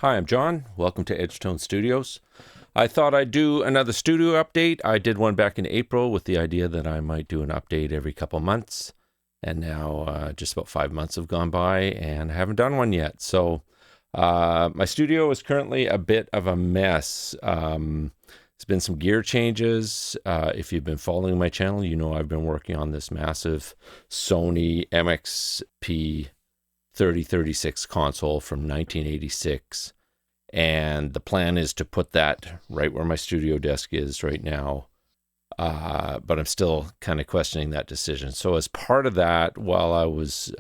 Hi, I'm John. Welcome to Edgetone Studios. I thought I'd do another studio update. I did one back in April with the idea that I might do an update every couple months. And now just about 5 months have gone by and I haven't done one yet. So my studio is currently a bit of a mess. There's been some gear changes. If you've been following my channel, you know I've been working on this massive Sony MXP 3036 console from 1986, and the plan is to put that right where my studio desk is right now, but I'm still kind of questioning that decision. So as part of that, while I was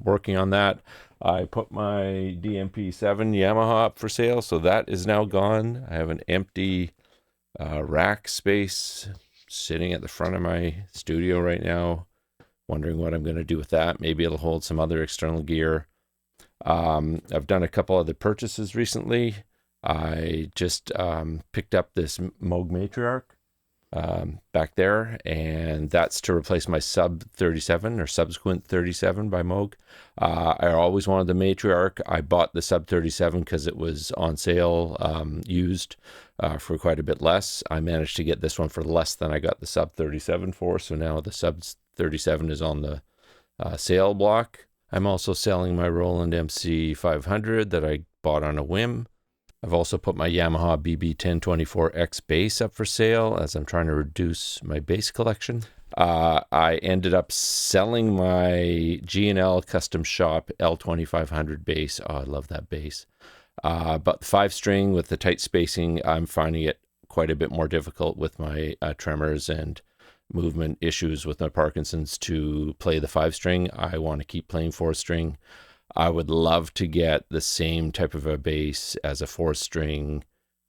working on that, I put my DMP7 Yamaha up for sale, so that is now gone. I have an empty rack space sitting at the front of my studio right now, wondering what I'm going to do with that. Maybe it'll hold some other external gear. I've done a couple other purchases recently. I just picked up this Moog Matriarch back there, and that's to replace my Sub 37 or Subsequent 37 by Moog. I always wanted the Matriarch. I bought the Sub 37 because it was on sale, used for quite a bit less. I managed to get this one for less than I got the Sub 37 for, so now the Sub 37 is on the sale block. I'm also selling my Roland MC 500 that I bought on a whim. I've also put my Yamaha BB1024X bass up for sale as I'm trying to reduce my bass collection. I ended up selling my G&L Custom Shop L2500 bass. Oh, I love that bass. But the 5-string with the tight spacing, I'm finding it quite a bit more difficult with my tremors and movement issues with my Parkinson's to play the 5-string. I want to keep playing 4-string. I would love to get the same type of a bass as a 4-string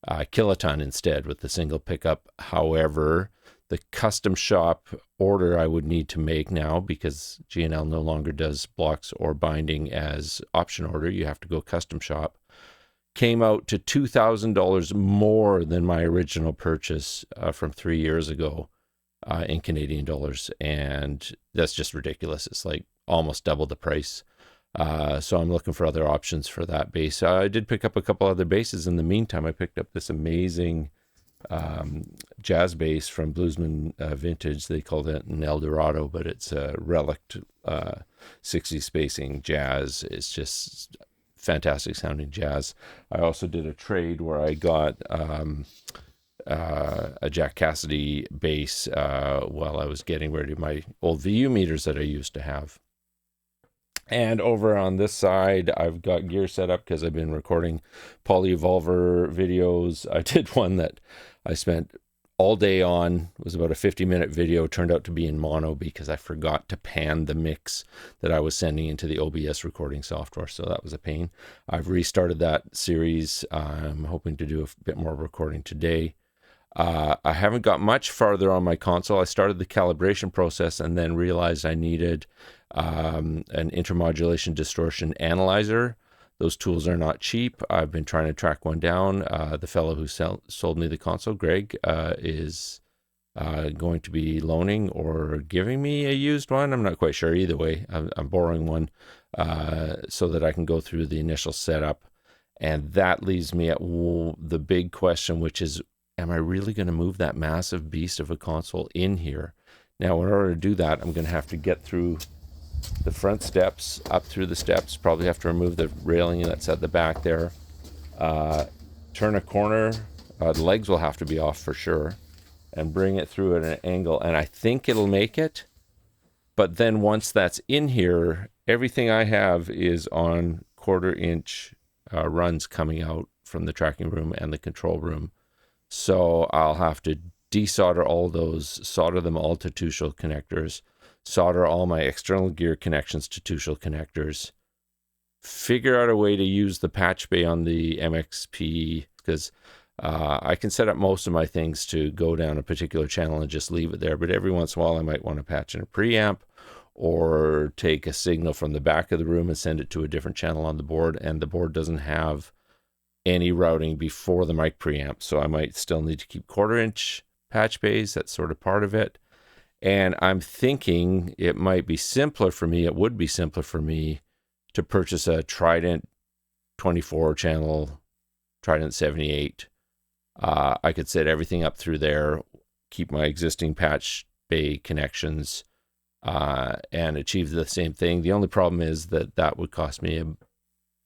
kiloton instead with the single pickup. However, the custom shop order I would need to make now, because G&L no longer does blocks or binding as option order, you have to go custom shop, came out to $2,000 more than my original purchase from 3 years ago. In Canadian dollars, and that's just ridiculous. It's like almost double the price. So I'm looking for other options for that bass. I did pick up a couple other basses in the meantime. I picked up this amazing jazz bass from Bluesman Vintage. They called it an Eldorado, but it's a relic 60 spacing jazz. It's just fantastic sounding jazz. I also did a trade where I got a Jack Cassidy bass while I was getting rid of my old VU meters that I used to have. And over on this side, I've got gear set up because I've been recording poly-evolver videos. I did one that I spent all day on. It was about a 50-minute video. Turned out to be in mono because I forgot to pan the mix that I was sending into the OBS recording software, so that was a pain. I've restarted that series. I'm hoping to do a bit more recording today. I haven't got much farther on my console. I started the calibration process and then realized I needed an intermodulation distortion analyzer. Those tools are not cheap. I've been trying to track one down. The fellow who sold me the console, Greg, is going to be loaning or giving me a used one. I'm not quite sure. Either way, I'm borrowing one so that I can go through the initial setup. And that leaves me at the big question, which is, am I really going to move that massive beast of a console in here? Now, in order to do that, I'm going to have to get through the front steps, up through the steps, probably have to remove the railing that's at the back there, turn a corner, the legs will have to be off for sure, and bring it through at an angle, and I think it'll make it. But then once that's in here, everything I have is on 1/4-inch runs coming out from the tracking room and the control room. So I'll have to desolder all those, solder them all to two-shell connectors, solder all my external gear connections to two-shell connectors, figure out a way to use the patch bay on the MXP, because I can set up most of my things to go down a particular channel and just leave it there. But every once in a while, I might want to patch in a preamp or take a signal from the back of the room and send it to a different channel on the board. And the board doesn't have any routing before the mic preamp, so I might still need to keep 1/4-inch patch bays. That's sort of part of it. And I'm thinking it might be simpler for me, it would be simpler for me to purchase a Trident 24 channel Trident 78. I could set everything up through there, keep my existing patch bay connections, and achieve the same thing. The only problem is that that would cost me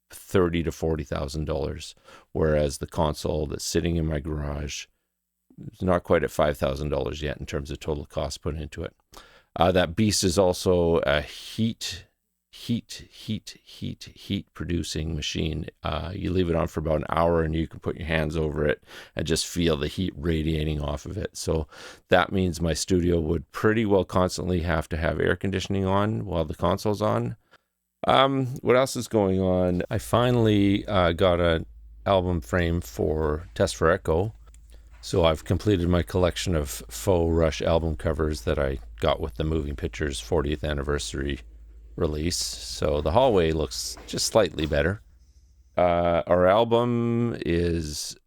$30,000 to $40,000, whereas the console that's sitting in my garage is not quite at $5,000 yet in terms of total cost put into it. That beast is also a heat producing machine. You leave it on for about an hour and you can put your hands over it and just feel the heat radiating off of it. So that means my studio would pretty well constantly have to have air conditioning on while the console's on. What else is going on? I finally got an album frame for Test for Echo. So I've completed my collection of faux Rush album covers that I got with the Moving Pictures 40th anniversary release. So the hallway looks just slightly better. Our album is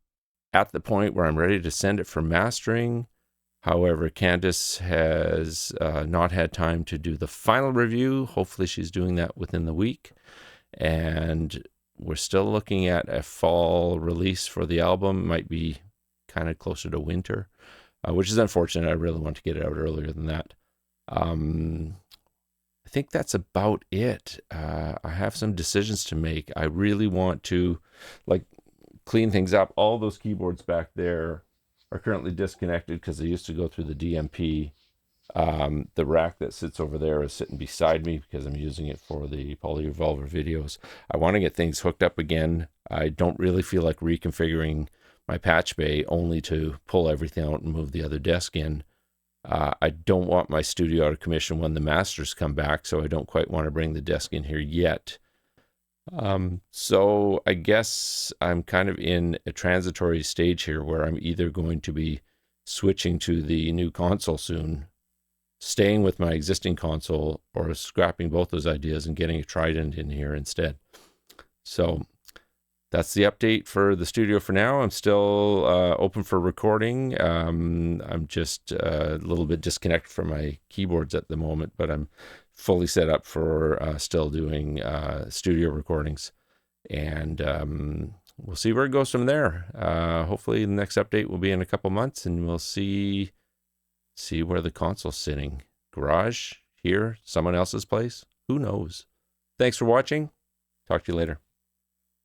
at the point where I'm ready to send it for mastering. However, Candace has not had time to do the final review. Hopefully she's doing that within the week. And we're still looking at a fall release for the album. Might be kind of closer to winter, which is unfortunate. I really want to get it out earlier than that. I think that's about it. I have some decisions to make. I really want to clean things up. All those keyboards back there are currently disconnected because they used to go through the DMP. The rack that sits over there is sitting beside me because I'm using it for the Poly Revolver videos. I want to get things hooked up again. I don't really feel like reconfiguring my patch bay only to pull everything out and move the other desk in. I don't want my studio out of commission when the masters come back, so I don't quite want to bring the desk in here yet. So I guess I'm kind of in a transitory stage here where I'm either going to be switching to the new console soon, staying with my existing console, or scrapping both those ideas and getting a Trident in here instead. So that's the update for the studio for now. I'm still open for recording. I'm just a little bit disconnected from my keyboards at the moment, but I'm fully set up for still doing studio recordings. And we'll see where it goes from there. Hopefully the next update will be in a couple months, and we'll see where the console's sitting. Garage? Here? Someone else's place? Who knows? Thanks for watching. Talk to you later.